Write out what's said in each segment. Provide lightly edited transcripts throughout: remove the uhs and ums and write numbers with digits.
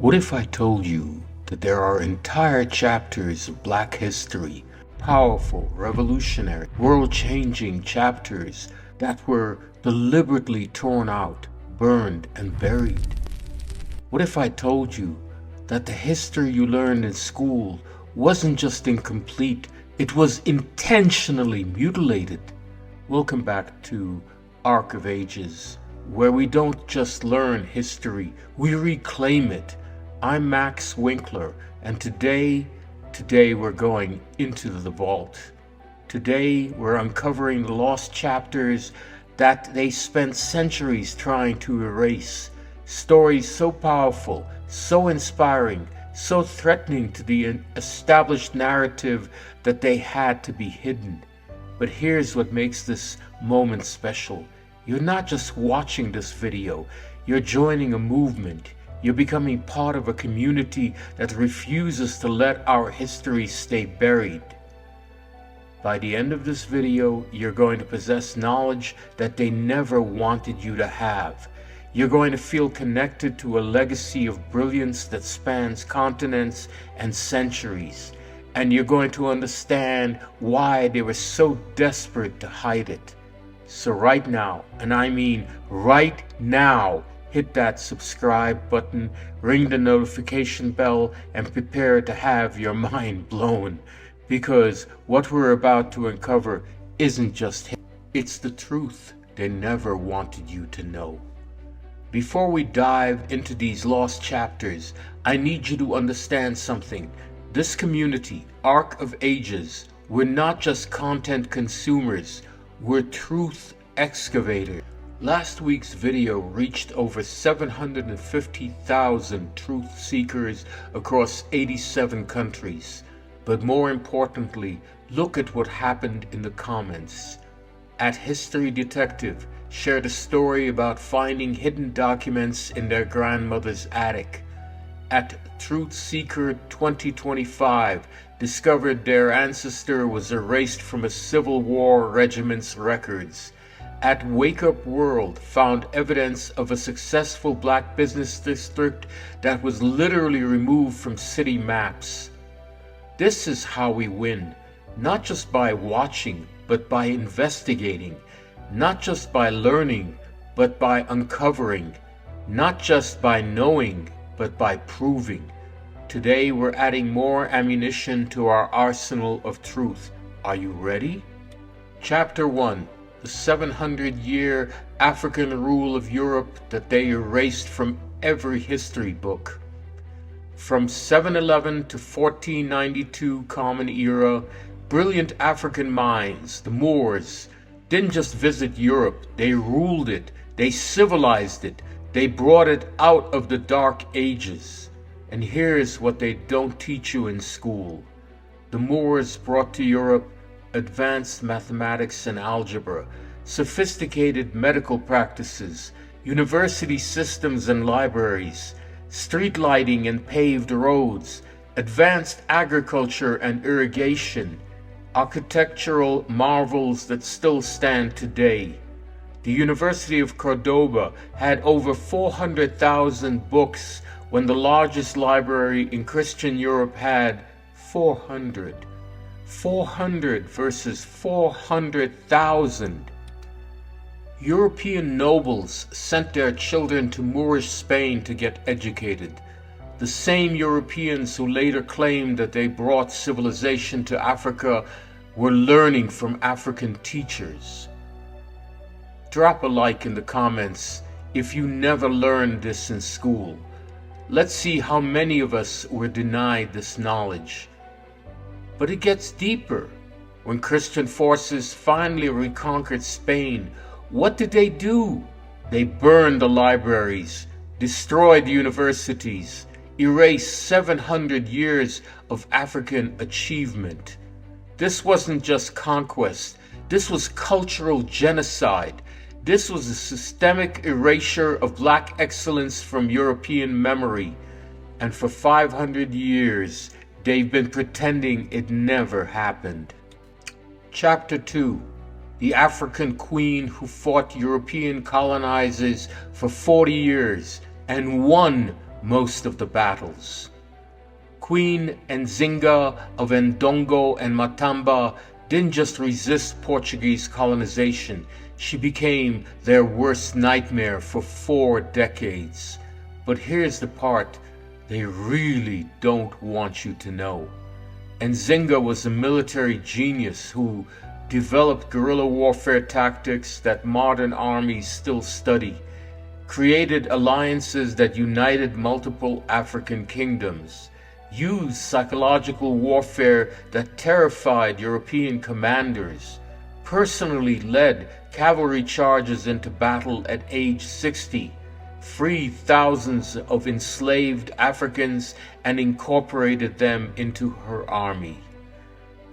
What if I told you that there are entire chapters of Black history, powerful, revolutionary, world-changing chapters that were deliberately torn out, burned, and buried? What if I told you that the history you learned in school wasn't just incomplete, it was intentionally mutilated? Welcome back to Arc of Ages, where we don't just learn history, we reclaim it. I'm Max Winkler, and today we're going into the vault. Today we're uncovering the lost chapters that they spent centuries trying to erase. Stories so powerful, so inspiring, so threatening to the established narrative that they had to be hidden. But here's what makes this moment special. You're not just watching this video, you're joining a movement. You're becoming part of a community that refuses to let our history stay buried. By the end of this video, you're going to possess knowledge that they never wanted you to have. You're going to feel connected to a legacy of brilliance that spans continents and centuries. And you're going to understand why they were so desperate to hide it. So right now, and I mean right now, hit that subscribe button, ring the notification bell, and prepare to have your mind blown. Because what we're about to uncover isn't just him, it's the truth they never wanted you to know. Before we dive into these lost chapters, I need you to understand something. This community, Arc of Ages, we're not just content consumers, we're truth excavators. Last week's video reached over 750,000 truth seekers across 87 countries. But more importantly, look at what happened in the comments. At History Detective shared a story about finding hidden documents in their grandmother's attic. At Truth Seeker 2025 discovered their ancestor was erased from a Civil War regiment's records. At Wake Up World found evidence of a successful black business district that was literally removed from city maps. This is how we win, not just by watching, but by investigating, not just by learning, but by uncovering, not just by knowing, but by proving. Today we're adding more ammunition to our arsenal of truth. Are you ready? Chapter 1. The 700-year African rule of Europe that they erased from every history book. From 711 to 1492 Common Era, brilliant African minds, the Moors, didn't just visit Europe, they ruled it, they civilized it, they brought it out of the Dark Ages. And here's what they don't teach you in school. The Moors brought to Europe advanced mathematics and algebra, sophisticated medical practices, university systems and libraries, street lighting and paved roads, advanced agriculture and irrigation, architectural marvels that still stand today. The University of Cordoba had over 400,000 books when the largest library in Christian Europe had 400. 400 versus 400,000. European nobles sent their children to Moorish Spain to get educated. The same Europeans who later claimed that they brought civilization to Africa were learning from African teachers. Drop a like in the comments if you never learned this in school. Let's see how many of us were denied this knowledge. But it gets deeper. When Christian forces finally reconquered Spain, what did they do? They burned the libraries, destroyed universities, erased 700 years of African achievement. This wasn't just conquest, this was cultural genocide. This was a systemic erasure of black excellence from European memory. And for 500 years, they've been pretending it never happened. Chapter 2. The African queen who fought European colonizers for 40 years and won most of the battles. Queen Nzinga of Ndongo and Matamba didn't just resist Portuguese colonization, she became their worst nightmare for 4 decades. But here's the part they really don't want you to know. Nzinga was a military genius who developed guerrilla warfare tactics that modern armies still study, created alliances that united multiple African kingdoms, used psychological warfare that terrified European commanders, personally led cavalry charges into battle at age 60, freed thousands of enslaved Africans and incorporated them into her army.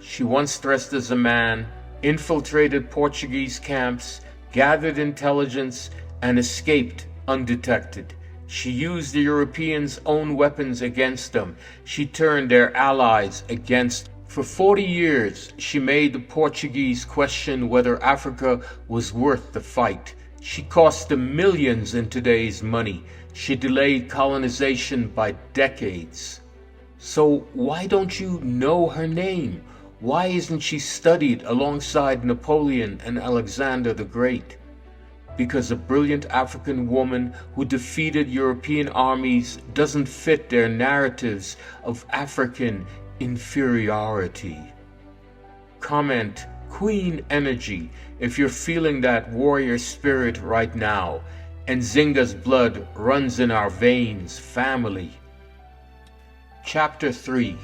She once dressed as a man, infiltrated Portuguese camps, gathered intelligence, and escaped undetected. She used the Europeans' own weapons against them. She turned their allies against them. For 40 years, she made the Portuguese question whether Africa was worth the fight. She cost them millions in today's money. She delayed colonization by decades. So why don't you know her name? Why isn't she studied alongside Napoleon and Alexander the Great? Because a brilliant African woman who defeated European armies doesn't fit their narratives of African inferiority. Comment Queen Energy if you're feeling that warrior spirit right now. Nzinga's blood runs in our veins, family. Chapter 3.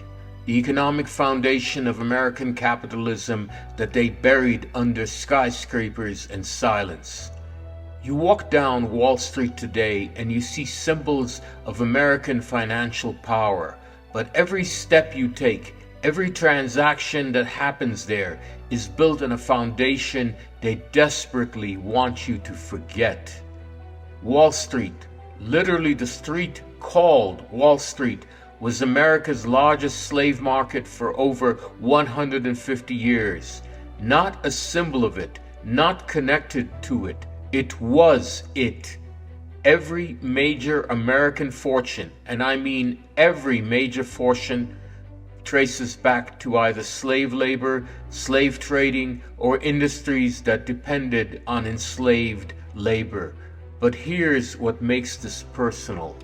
The economic foundation of American capitalism that they buried under skyscrapers and silence. You walk down Wall Street today and you see symbols of American financial power, but every step you take, every transaction that happens there is built on a foundation they desperately want you to forget. Wall Street, literally the street called Wall Street, was America's largest slave market for over 150 years. Not a symbol of it, not connected to it. It was it. Every major American fortune, and I mean every major fortune, traces back to either slave labor, slave trading, or industries that depended on enslaved labor. But here's what makes this personal.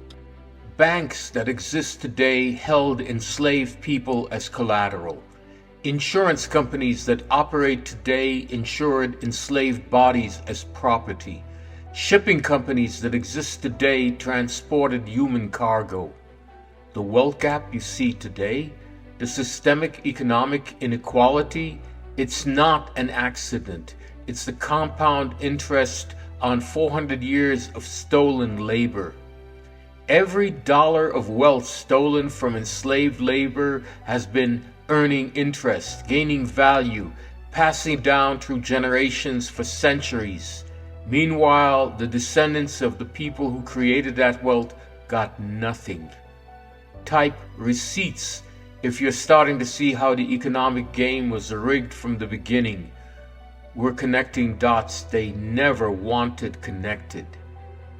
Banks that exist today held enslaved people as collateral. Insurance companies that operate today insured enslaved bodies as property. Shipping companies that exist today transported human cargo. The wealth gap you see today, the systemic economic inequality, it's not an accident. It's the compound interest on 400 years of stolen labor. Every dollar of wealth stolen from enslaved labor has been earning interest, gaining value, passing down through generations for centuries. Meanwhile, the descendants of the people who created that wealth got nothing. Type receipts if you're starting to see how the economic game was rigged from the beginning. We're connecting dots they never wanted connected.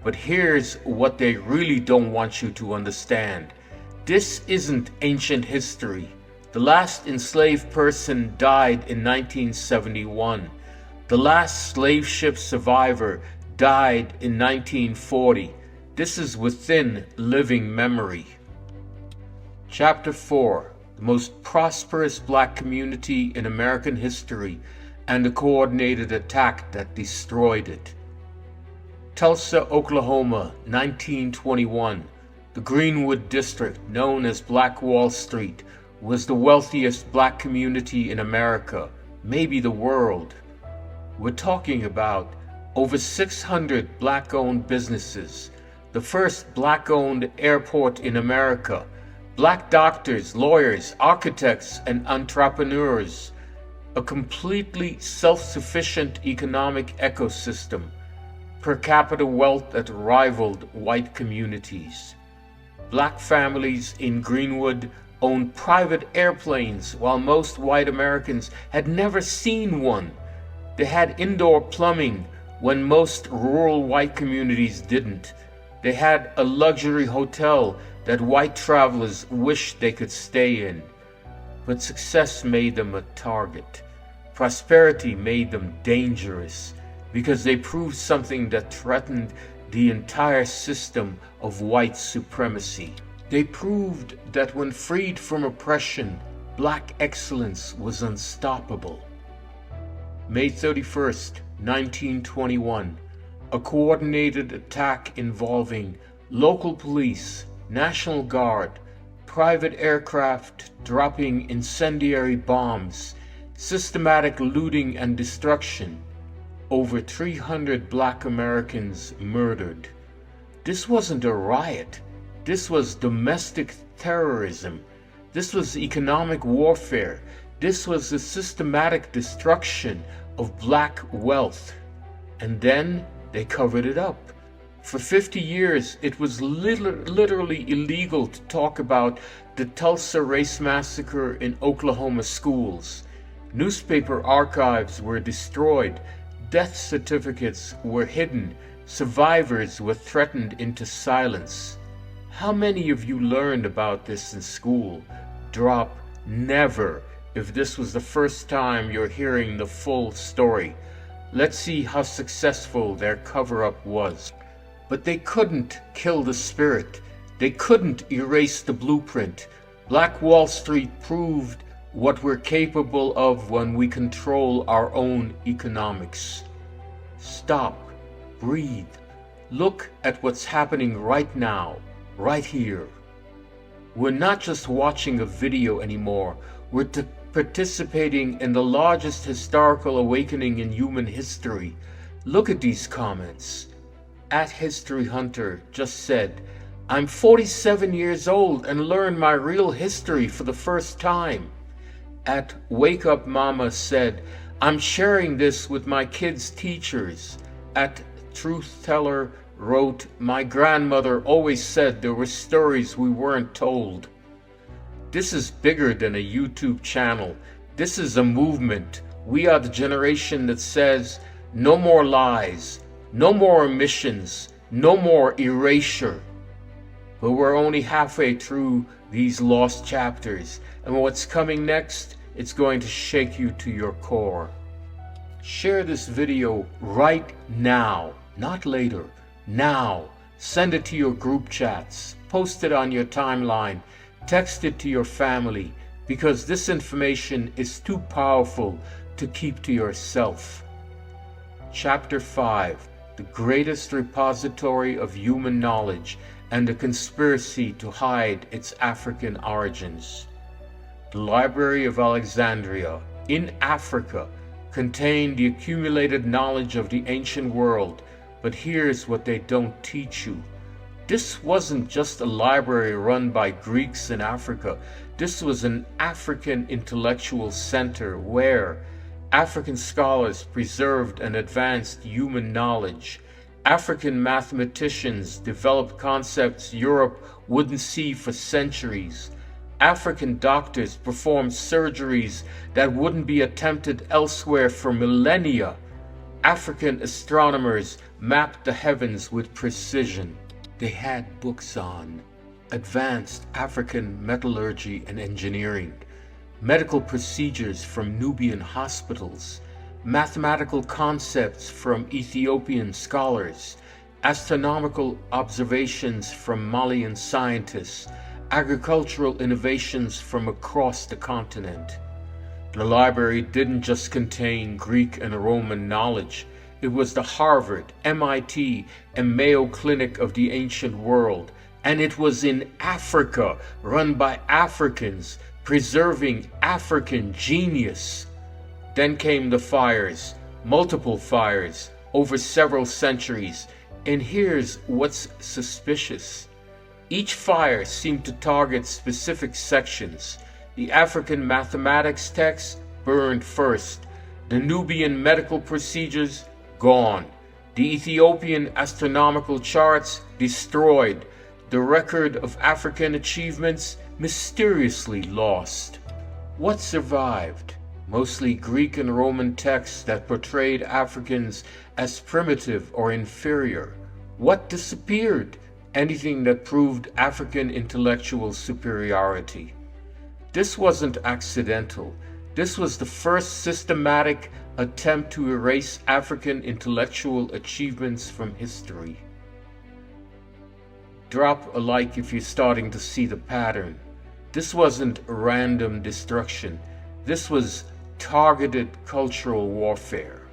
But here's what they really don't want you to understand. This isn't ancient history. The last enslaved person died in 1971. The last slave ship survivor died in 1940. This is within living memory. Chapter 4. The most prosperous black community in American history and the coordinated attack that destroyed it. Tulsa, Oklahoma, 1921. The Greenwood District, known as Black Wall Street, was the wealthiest black community in America, maybe the world. We're talking about over 600 black-owned businesses, the first black-owned airport in America, black doctors, lawyers, architects, and entrepreneurs, a completely self-sufficient economic ecosystem, per capita wealth that rivaled white communities. Black families in Greenwood owned private airplanes while most white Americans had never seen one. They had indoor plumbing when most rural white communities didn't. They had a luxury hotel that white travelers wished they could stay in. But success made them a target. Prosperity made them dangerous because they proved something that threatened the entire system of white supremacy. They proved that when freed from oppression, black excellence was unstoppable. May 31st, 1921, a coordinated attack involving local police, National Guard, private aircraft dropping incendiary bombs, systematic looting and destruction. Over 300 black Americans murdered. This wasn't a riot. This was domestic terrorism. This was economic warfare. This was the systematic destruction of black wealth. And then they covered it up. For 50 years, it was literally illegal to talk about the Tulsa Race Massacre in Oklahoma schools. Newspaper archives were destroyed. Death certificates were hidden. Survivors were threatened into silence. How many of you learned about this in school? Drop never if this was the first time you're hearing the full story. Let's see how successful their cover-up was. But they couldn't kill the spirit. They couldn't erase the blueprint. Black Wall Street proved what we're capable of when we control our own economics. Stop, breathe, look at what's happening right now, right here. We're not just watching a video anymore, we're participating in the largest historical awakening in human history. Look at these comments. @History Hunter just said, "I'm 47 years old and learned my real history for the first time." @Wake Up Mama said, "I'm sharing this with my kids' teachers." @Truth Teller wrote, "My grandmother always said there were stories we weren't told." This is bigger than a YouTube channel. This is a movement. We are the generation that says, no more lies, no more omissions, no more erasure. But we're only halfway through these lost chapters, and what's coming next, it's going to shake you to your core. Share this video right now, not later, now. Send it to your group chats, post it on your timeline, text it to your family, because this information is too powerful to keep to yourself. Chapter 5, the greatest repository of human knowledge and the conspiracy to hide its African origins. The Library of Alexandria, in Africa, contained the accumulated knowledge of the ancient world, but here's what they don't teach you. This wasn't just a library run by Greeks in Africa. This was an African intellectual center where African scholars preserved and advanced human knowledge. African mathematicians developed concepts Europe wouldn't see for centuries. African doctors performed surgeries that wouldn't be attempted elsewhere for millennia. African astronomers mapped the heavens with precision. They had books on advanced African metallurgy and engineering, medical procedures from Nubian hospitals, mathematical concepts from Ethiopian scholars, astronomical observations from Malian scientists, agricultural innovations from across the continent. The library didn't just contain Greek and Roman knowledge. It was the Harvard, MIT, and Mayo Clinic of the ancient world. And it was in Africa, run by Africans, preserving African genius. Then came the fires, multiple fires, over several centuries. And here's what's suspicious. Each fire seemed to target specific sections. The African mathematics text burned first. The Nubian medical procedures, gone. The Ethiopian astronomical charts, destroyed. The record of African achievements, mysteriously lost. What survived? Mostly Greek and Roman texts that portrayed Africans as primitive or inferior. What disappeared? anything that proved African intellectual superiority. This wasn't accidental. This was the first systematic attempt to erase African intellectual achievements from history. Drop a like if you're starting to see the pattern. This wasn't random destruction. This was targeted cultural warfare.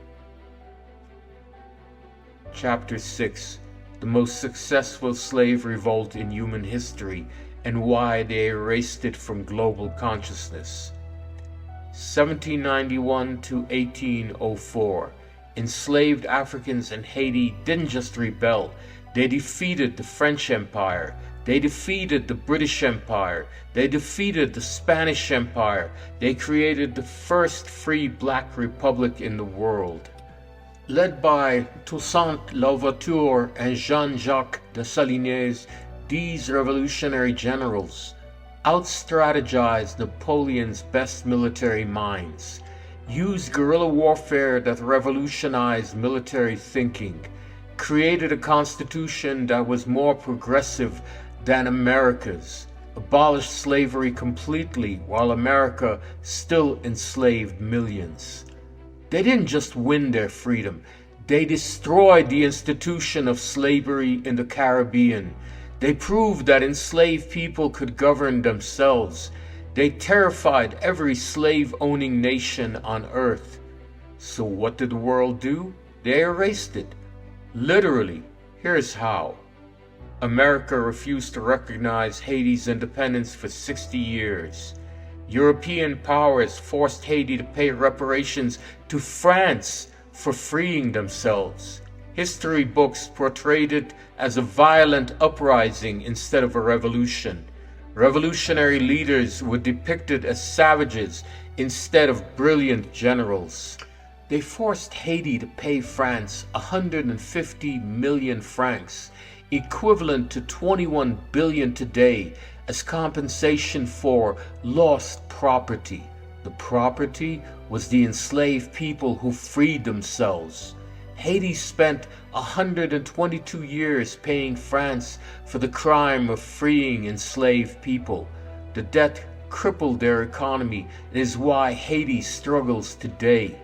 Chapter 6: The most successful slave revolt in human history and why they erased it from global consciousness. 1791 to 1804. Enslaved Africans in Haiti didn't just rebel. They defeated the French Empire. They defeated the British Empire. They defeated the Spanish Empire. They created the first free black republic in the world. Led by Toussaint Louverture and Jean-Jacques Dessalines, these revolutionary generals out-strategized Napoleon's best military minds, used guerrilla warfare that revolutionized military thinking, created a constitution that was more progressive than America's, abolished slavery completely while America still enslaved millions. They didn't just win their freedom, they destroyed the institution of slavery in the Caribbean. They proved that enslaved people could govern themselves. They terrified every slave-owning nation on earth. So what did the world do? They erased it. Literally, here's how. America refused to recognize Haiti's independence for 60 years. European powers forced Haiti to pay reparations to France for freeing themselves. History books portrayed it as a violent uprising instead of a revolution. Revolutionary leaders were depicted as savages instead of brilliant generals. They forced Haiti to pay France 150 million francs, equivalent to 21 billion today, as compensation for lost property. The property was the enslaved people who freed themselves. Haiti spent 122 years paying France for the crime of freeing enslaved people. The debt crippled their economy and is why Haiti struggles today.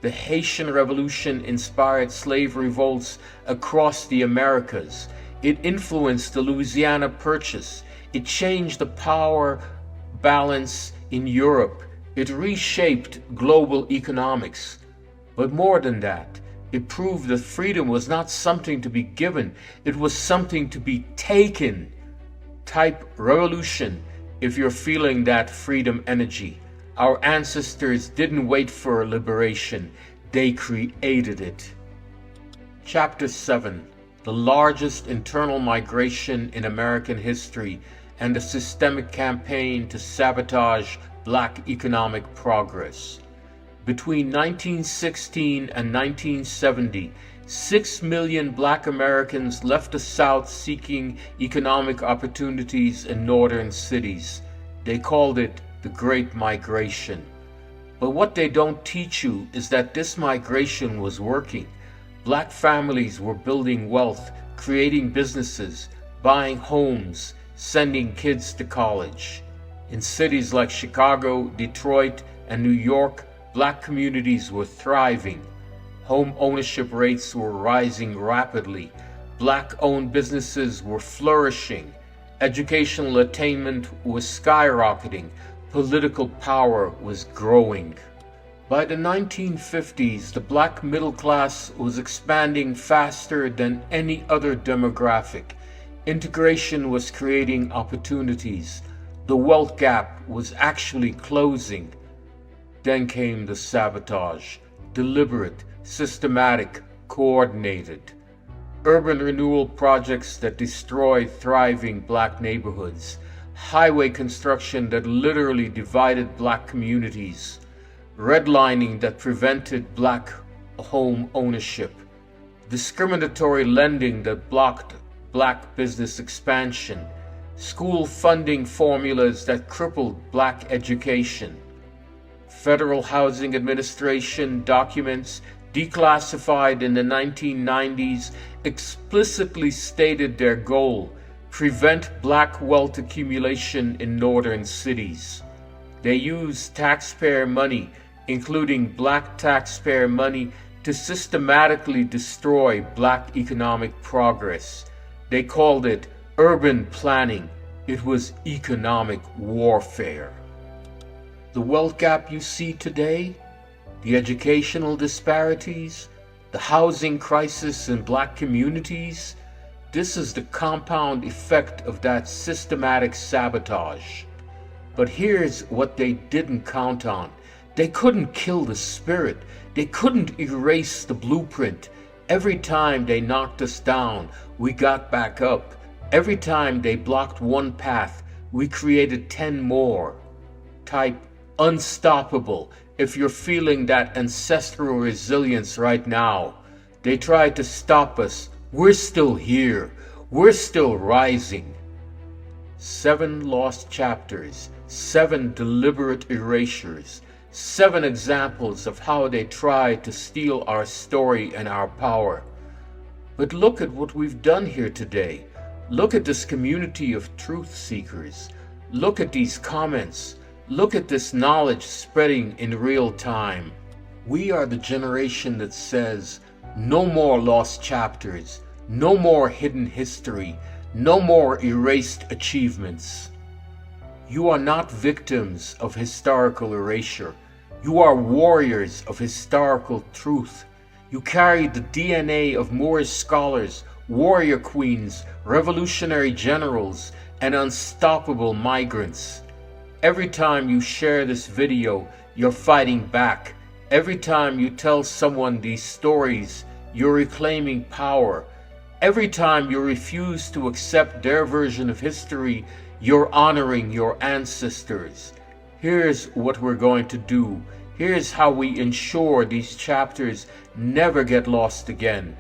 The Haitian Revolution inspired slave revolts across the Americas. It influenced the Louisiana Purchase. It changed the power balance in Europe. It reshaped global economics. But more than that, it proved that freedom was not something to be given, it was something to be taken. Type revolution if you're feeling that freedom energy. Our ancestors didn't wait for liberation, they created it. Chapter 7: The largest internal migration in American history and a systemic campaign to sabotage black economic progress. Between 1916 and 1970, 6 million black Americans left the South seeking economic opportunities in northern cities. They called it the Great Migration. But what they don't teach you is that this migration was working. Black families were building wealth, creating businesses, buying homes, sending kids to college. In cities like Chicago, Detroit, and New York, black communities were thriving. Home ownership rates were rising rapidly. Black-owned businesses were flourishing. Educational attainment was skyrocketing. Political power was growing. By the 1950s, the black middle class was expanding faster than any other demographic. Integration was creating opportunities. The wealth gap was actually closing. Then came the sabotage, deliberate, systematic, coordinated. Urban renewal projects that destroyed thriving black neighborhoods. Highway construction that literally divided black communities. Redlining that prevented black home ownership. Discriminatory lending that blocked black business expansion. School funding formulas that crippled black education. Federal Housing Administration documents declassified in the 1990s, explicitly stated their goal: prevent black wealth accumulation in northern cities. They used taxpayer money, including black taxpayer money, to systematically destroy black economic progress. They called it urban planning. It was economic warfare. The wealth gap you see today, the educational disparities, the housing crisis in black communities, this is the compound effect of that systematic sabotage. But here's what they didn't count on. They couldn't kill the spirit. They couldn't erase the blueprint. Every time they knocked us down, we got back up. Every time they blocked one path, we created 10 more. Type unstoppable if you're feeling that ancestral resilience right now. They tried to stop us. We're still here. We're still rising. 7 lost chapters, 7 deliberate erasures, 7 examples of how they tried to steal our story and our power. But look at what we've done here today. Look at this community of truth seekers. Look at these comments. Look at this knowledge spreading in real time. We are the generation that says, no more lost chapters, no more hidden history, no more erased achievements. You are not victims of historical erasure. You are warriors of historical truth. You carry the DNA of Moorish scholars, warrior queens, revolutionary generals, and unstoppable migrants. Every time you share this video, you're fighting back. Every time you tell someone these stories, you're reclaiming power. Every time you refuse to accept their version of history, you're honoring your ancestors. Here's what we're going to do. Here's how we ensure these chapters never get lost again.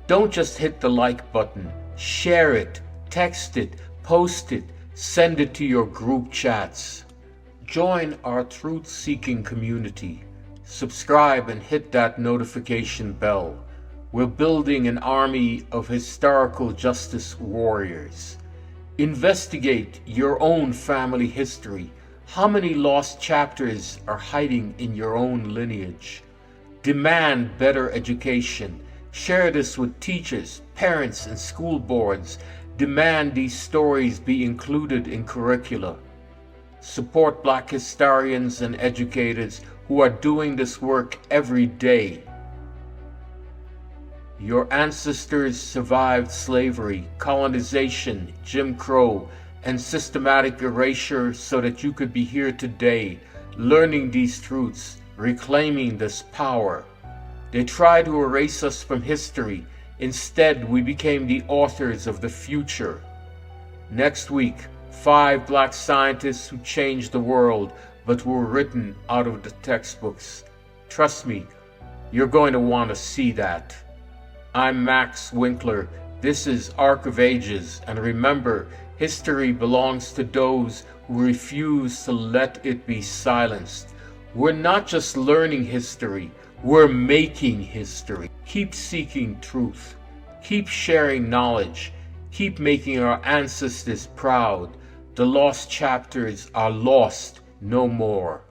Don't just hit the like button. Share it, text it, post it, send it to your group chats. Join our truth-seeking community. Subscribe and hit that notification bell. We're building an army of historical justice warriors. Investigate your own family history. How many lost chapters are hiding in your own lineage? Demand better education. Share this with teachers, parents, and school boards. Demand these stories be included in curricula. Support Black historians and educators who are doing this work every day. Your ancestors survived slavery, colonization, Jim Crow, and systematic erasure so that you could be here today, learning these truths, reclaiming this power. They tried to erase us from history. Instead, we became the authors of the future. Next week, 5 black scientists who changed the world but were written out of the textbooks. Trust me, you're going to want to see that. I'm Max Winkler. This is Arc of Ages, and remember, history belongs to those who refuse to let it be silenced. We're not just learning history, we're making history. Keep seeking truth. Keep sharing knowledge. Keep making our ancestors proud. The lost chapters are lost no more.